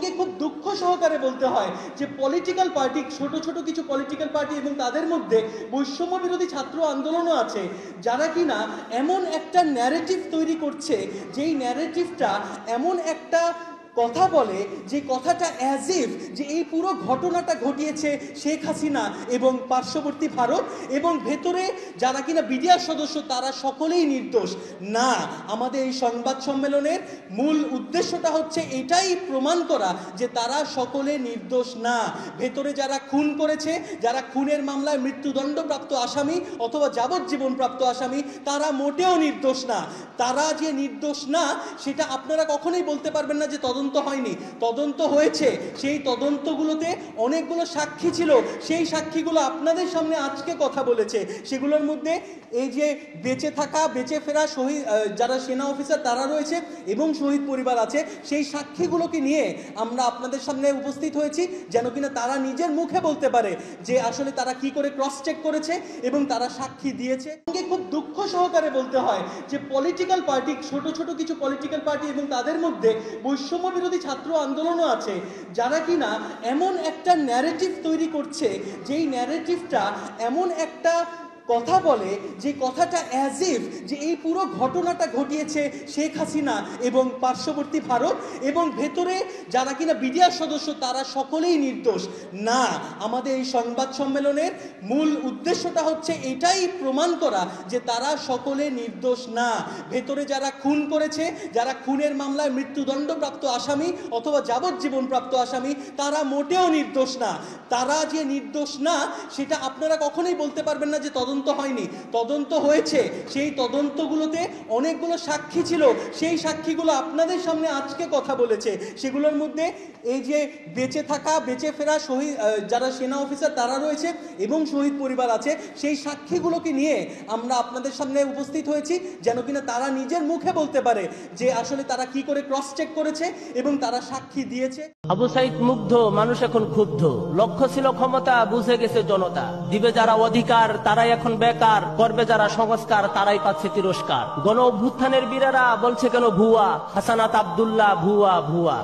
সঙ্গে খুব দুঃখ সহকারে বলতে হয় যে পলিটিক্যাল পার্টি, ছোট ছোট কিছু পলিটিক্যাল পার্টি এবং তাদের মধ্যে বৈষম্য বিরোধী ছাত্র আন্দোলনও আছে, যারা কিনা এমন একটা ন্যারেটিভ তৈরি করছে, যেই ন্যারেটিভটা এমন একটা কথা বলে যে কথাটা অ্যাজ ইফ যে এই পুরো ঘটনাটা ঘটিয়েছে শেখ হাসিনা এবং পার্শ্ববর্তী ভারত, এবং ভেতরে যারা কিনা বিডিআর সদস্য তারা সকলেই নির্দোষ। না, আমাদের এই সংবাদ সম্মেলনের মূল উদ্দেশ্যটা হচ্ছে এটাই প্রমাণ করা যে তারা সকলে নির্দোষ না। ভেতরে যারা খুন করেছে, যারা খুনের মামলায় মৃত্যুদণ্ডপ্রাপ্ত আসামি অথবা যাবজ্জীবন প্রাপ্ত আসামি, তারা মোটেও নির্দোষ না। তারা যে নির্দোষ না সেটা আপনারা কখনোই বলতে পারবেন না যে তদন্ত হয়নি। তদন্ত হয়েছে, সেই তদন্তগুলোতে অনেকগুলো সাক্ষী ছিল, সেই সাক্ষীগুলো আপনাদের সামনে আজকে কথা বলেছে। সেগুলোর মধ্যে এই যে বেঁচে থাকা, বেঁচে ফেরা শহীদ যারা সেনা অফিসার তারা রয়েছে এবং শহীদ পরিবার আছে, সেই সাক্ষীগুলোকে নিয়ে আমরা আপনাদের সামনে উপস্থিত হয়েছি, যেন কিনা তারা নিজের মুখে বলতে পারে যে আসলে তারা কি করে ক্রস চেক করেছে এবং তারা সাক্ষী দিয়েছে। খুব দুঃখ সহকারে বলতে হয় যে পলিটিক্যাল পার্টি, ছোট ছোট কিছু পলিটিক্যাল পার্টি এবং তাদের মধ্যে বৈষম্য বিরোধী ছাত্র আন্দোলনও আছে, যারা কিনা এমন একটা ন্যারেটিভ তৈরি করছে, যেই ন্যারেটিভটা এমন একটা কথা বলে যে কথাটা অ্যাজ ইফ যে এই পুরো ঘটনাটা ঘটিয়েছে শেখ হাসিনা এবং পার্শ্ববর্তী ভারত, এবং ভেতরে যারা কিনা বিডিআর সদস্য তারা সকলেই নির্দোষ। না, আমাদের এই সংবাদ সম্মেলনের মূল উদ্দেশ্যটা হচ্ছে এটাই প্রমাণ করা যে তারা সকলে নির্দোষ না। ভেতরে যারা খুন করেছে, যারা খুনের মামলায় মৃত্যুদণ্ডপ্রাপ্ত আসামি অথবা যাবজ্জীবন প্রাপ্ত আসামি, তারা মোটেও নির্দোষ না। তারা যে নির্দোষ না সেটা আপনারা কখনোই বলতে পারবেন না যে তদন্ত হয়নি। তদন্ত হয়েছে, সেই তদন্তগুলোতে অনেকগুলো সাক্ষী ছিল, সেই সাক্ষীগুলো আপনাদের সামনে আজকে কথা বলেছে। সেগুলোর মধ্যে এই যে বেঁচে থাকা, বেঁচে ফেরা শহীদ যারা সেনা অফিসার তারা রয়েছে এবং শহীদ পরিবার আছে, সেই সাক্ষীগুলোকে নিয়ে আমরা আপনাদের সামনে উপস্থিত হয়েছি, যেন কিনা তারা নিজের মুখে বলতে পারে যে আসলে তারা কি করে ক্রস চেক করেছে এবং তারা সাক্ষী দিয়েছে। আবু সাইদ মুগ্ধ, মানুষ এখন ক্ষুব্ধ। লক্ষ্য ছিল ক্ষমতা, বুঝে গেছে জনতা। দিবে যারা অধিকার তারাই এখন বেকার, করবে যারা সংস্কার তারাই পাচ্ছে তিরস্কার। গণ অভ্যুত্থানের বীরেরা বলছে কেন ভুয়া, হাসানাত আব্দুল্লাহ ভুয়া ভুয়া।